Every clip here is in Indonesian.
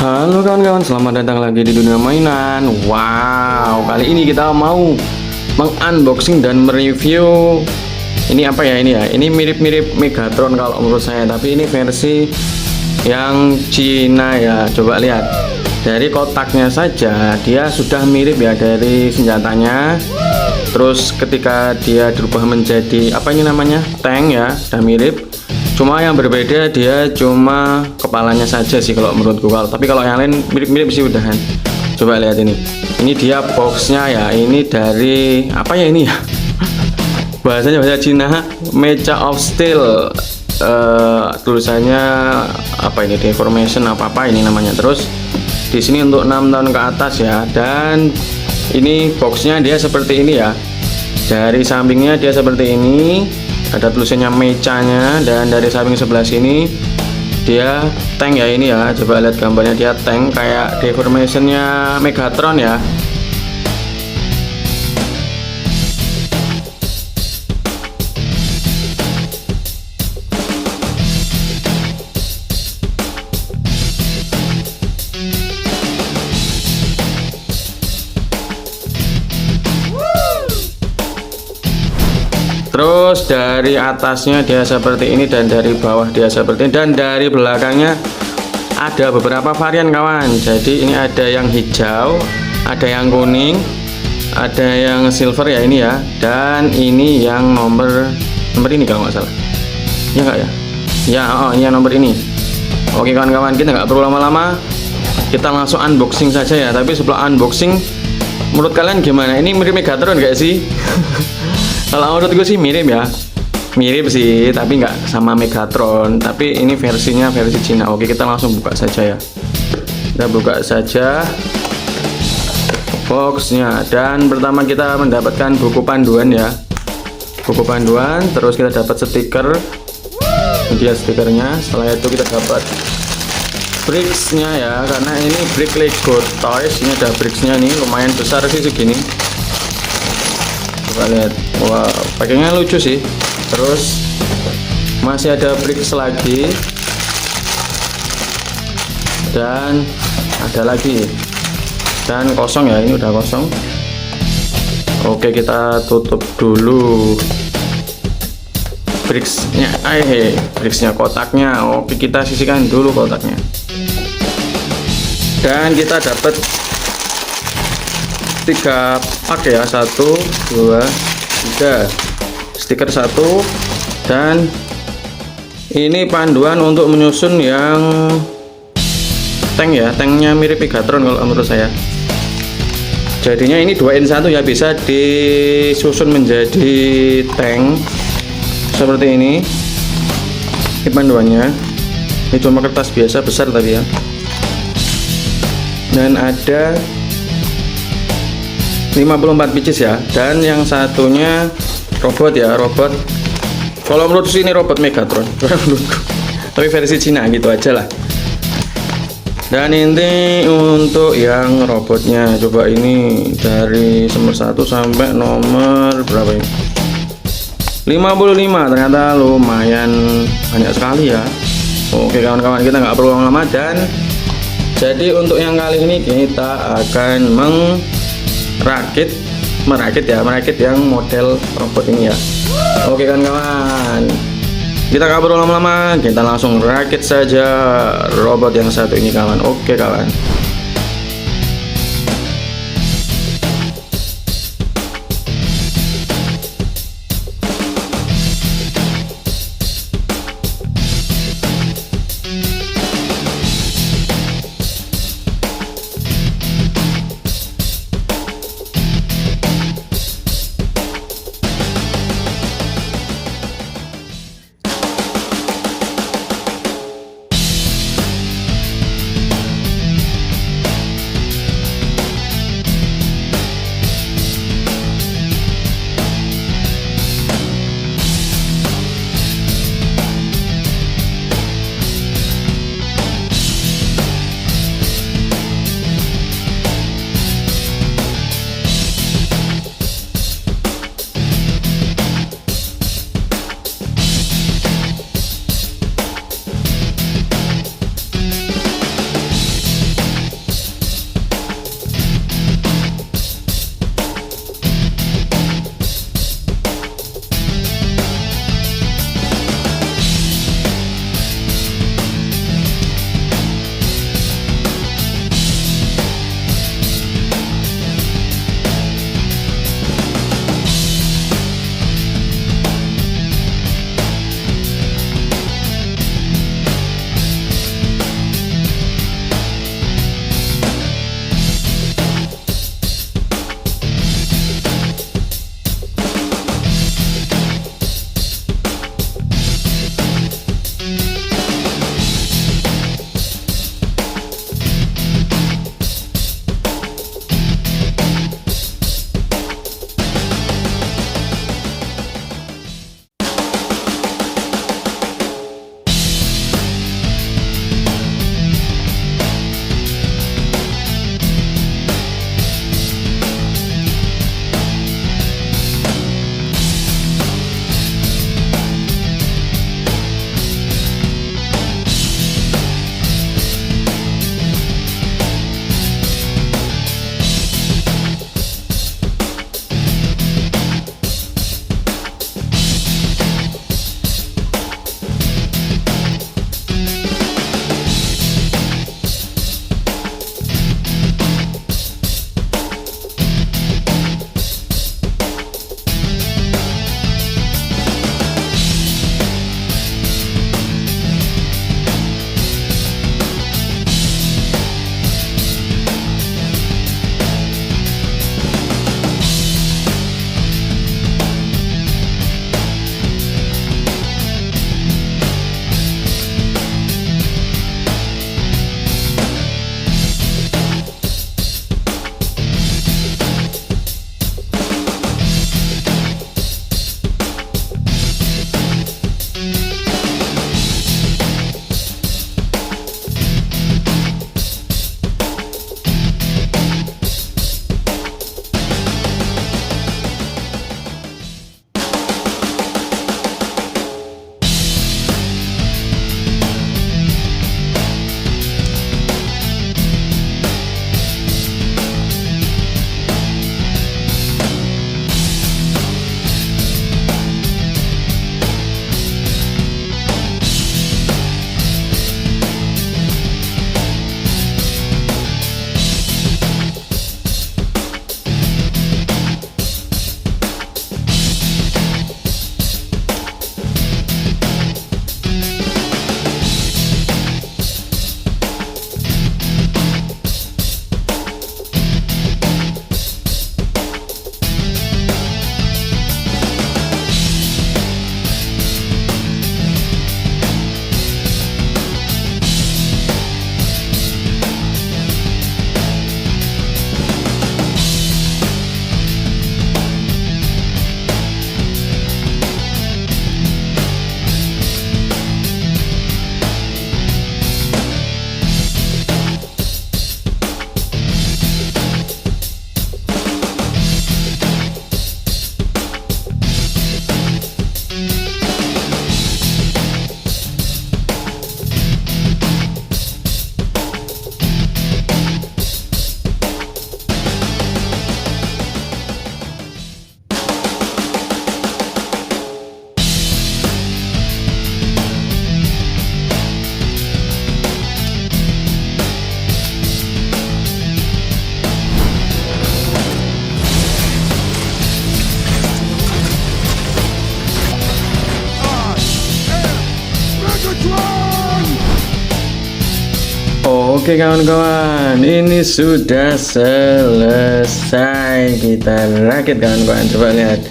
Halo kawan-kawan, selamat datang lagi di dunia mainan. Wow, kali ini kita mau mengunboxing dan mereview. Ini apa ya ini ya? Ini mirip-mirip Megatron kalau menurut saya, tapi ini versi yang Cina ya. Coba lihat dari kotaknya saja, dia sudah mirip ya dari senjatanya. Terus ketika dia berubah menjadi apa ini namanya tank ya, sudah mirip. Cuma yang berbeda dia cuma kepalanya saja sih kalau menurutku. Tapi kalau yang lain mirip-mirip sih udahan. Coba lihat ini. Ini dia boxnya ya. Ini dari apa ya ini ya? Bahasanya bahasa Cina, Mecha of Steel. Tulisannya apa ini? Deformation apa ini namanya. Terus di sini untuk 6 tahun ke atas ya. Dan ini boxnya dia seperti ini ya. Dari sampingnya dia seperti ini. Ada tulisannya mechanya, dan dari samping sebelah sini dia tank ya ini ya. Coba lihat gambarnya, dia tank kayak deformationnya Megatron ya. Terus dari atasnya dia seperti ini, dan dari bawah dia seperti ini, dan dari belakangnya ada beberapa varian kawan. Jadi ini ada yang hijau, ada yang kuning, ada yang silver ya ini ya, dan ini yang nomor ini kalau nggak salah. Ya nggak ya? Ya, ini yang nomor ini. Oke kawan-kawan, kita nggak perlu lama-lama, kita langsung unboxing saja ya. Tapi sebelum unboxing, menurut kalian gimana? Ini mirip Megatron nggak sih? Kalau menurut gue sih mirip ya, mirip sih, tapi nggak sama Megatron. Tapi ini versinya versi Cina. Oke, kita langsung buka saja ya. Kita buka saja boxnya, dan pertama kita mendapatkan buku panduan ya, buku panduan. Terus kita dapat stiker, ini dia stikernya. Setelah itu kita dapat bricksnya ya, karena ini brick Lego Toys. Ini ada bricksnya nih, lumayan besar sih segini. Coba lihat, wah packingnya lucu sih. Terus masih ada bricks lagi, dan ada lagi, dan kosong ya, ini udah kosong. Oke, kita tutup dulu bricksnya, bricksnya, kotaknya. Oke, kita sisihkan dulu kotaknya, dan kita dapat 3 pak ya, 1 2 3 stiker 1, dan ini panduan untuk menyusun yang tank ya. Tanknya mirip Megatron kalau menurut saya. Jadinya ini 2 in 1 ya, bisa disusun menjadi tank seperti ini. Ini panduannya, ini cuma kertas biasa besar tapi ya, dan ada 54 pieces ya, dan yang satunya robot ya, robot. Kalau menurut ini robot Megatron, tapi versi Cina gitu aja lah. Dan ini untuk yang robotnya. Coba ini dari nomor 1 sampai nomor berapa ini? 55. Ternyata lumayan banyak sekali ya. Oke kawan-kawan, kita nggak perlu lama-lama. Dan jadi untuk yang kali ini kita akan merakit yang model robot ini ya. Oke kan kawan, kita nggak perlu lama-lama, kita langsung rakit saja robot yang satu ini kawan. Oke kawan. Oke kawan-kawan, ini sudah selesai kita rakit kawan-kawan. Coba lihat.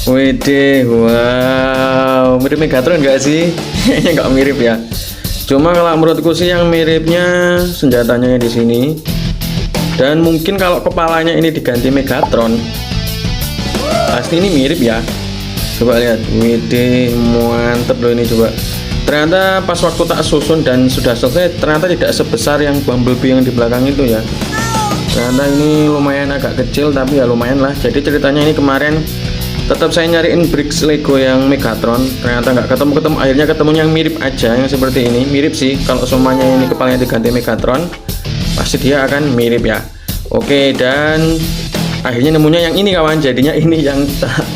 Widih, wow, mirip Megatron nggak sih? Kayaknya nggak mirip ya. Cuma kalau menurutku sih yang miripnya senjatanya di sini. Dan mungkin kalau kepalanya ini diganti Megatron, pasti ini mirip ya. Coba lihat, widih, mantep loh ini coba. Ternyata pas waktu tak susun dan sudah selesai, ternyata tidak sebesar yang Bumblebee yang di belakang itu ya. Ternyata ini lumayan agak kecil, tapi ya lumayan lah. Jadi ceritanya ini kemarin tetap saya nyariin bricks Lego yang Megatron, ternyata nggak ketemu, akhirnya ketemunya yang mirip aja, yang seperti ini. Mirip sih, kalau semuanya ini kepalanya diganti Megatron, pasti dia akan mirip ya. Oke, dan akhirnya nemunya yang ini kawan. Jadinya ini yang tak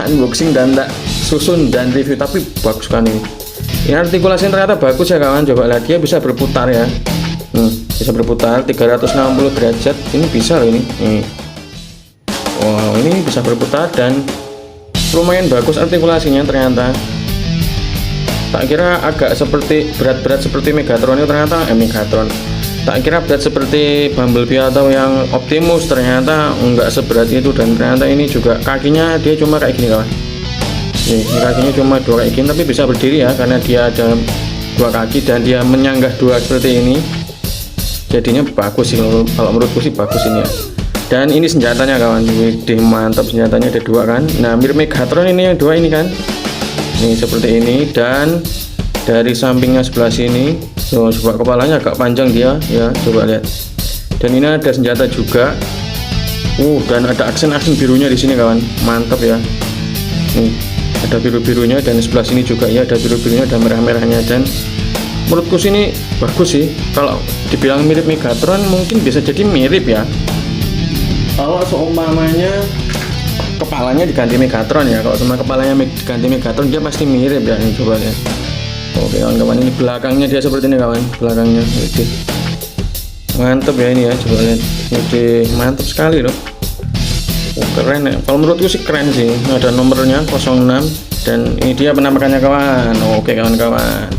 unboxing dan tak susun dan review, tapi bagus kan ini. Ini artikulasinya ternyata bagus ya kawan. Coba lihat, dia bisa berputar ya. Bisa berputar 360 derajat. Ini bisa loh ini. Wow, ini bisa berputar dan lumayan bagus artikulasinya ternyata. Tak kira agak seperti berat-berat seperti Megatron itu, ternyata Megatron. Tak kira berat seperti Bumblebee atau yang Optimus, ternyata enggak seberat itu. Dan ternyata ini juga kakinya dia cuma kayak gini kawan. Nih, ini kakinya cuma dua kayak gini, tapi bisa berdiri ya karena dia ada dua kaki dan dia menyanggah dua seperti ini. Jadinya bagus sih, kalau menurutku sih bagus ini ya. Dan ini senjatanya kawan, widih mantap, senjatanya ada dua kan. Nah mirip Megatron ini yang dua ini kan, nih seperti ini. Dan dari sampingnya sebelah sini, coba kepalanya agak panjang dia ya, coba lihat. Dan ini ada senjata juga, dan ada aksen-aksen birunya di sini kawan, mantap ya. Nih ada biru-birunya, dan sebelah sini juga ya ada biru-birunya, ada merah-merahnya. Dan menurutku sini bagus sih. Kalau dibilang mirip Megatron mungkin bisa jadi mirip ya. Kalau seumpamanya kepalanya diganti Megatron ya, kalau sama kepalanya diganti Megatron dia pasti mirip ya. Ini coba lihat. Oke kawan-kawan, ini belakangnya dia seperti ini kawan, belakangnya. Widih, mantep ya ini ya, coba lihat. Widih, mantep sekali loh. Keren ya, kalau menurutku sih keren sih. Ada nomornya 06 dan ini dia penampakannya kawan. Oke kawan-kawan.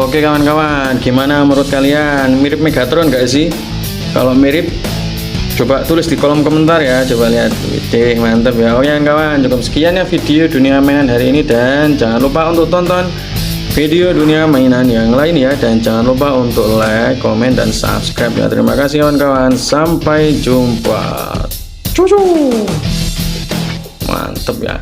Oke kawan-kawan, gimana menurut kalian? Mirip Megatron nggak sih? Kalau mirip, coba tulis di kolom komentar ya. Coba lihat, widih mantap ya. Oke kawan, cukup sekian ya video dunia mainan hari ini. Dan jangan lupa untuk tonton video dunia mainan yang lain ya. Dan jangan lupa untuk like, komen, dan subscribe ya. Terima kasih kawan-kawan, sampai jumpa. Cucu, mantap ya.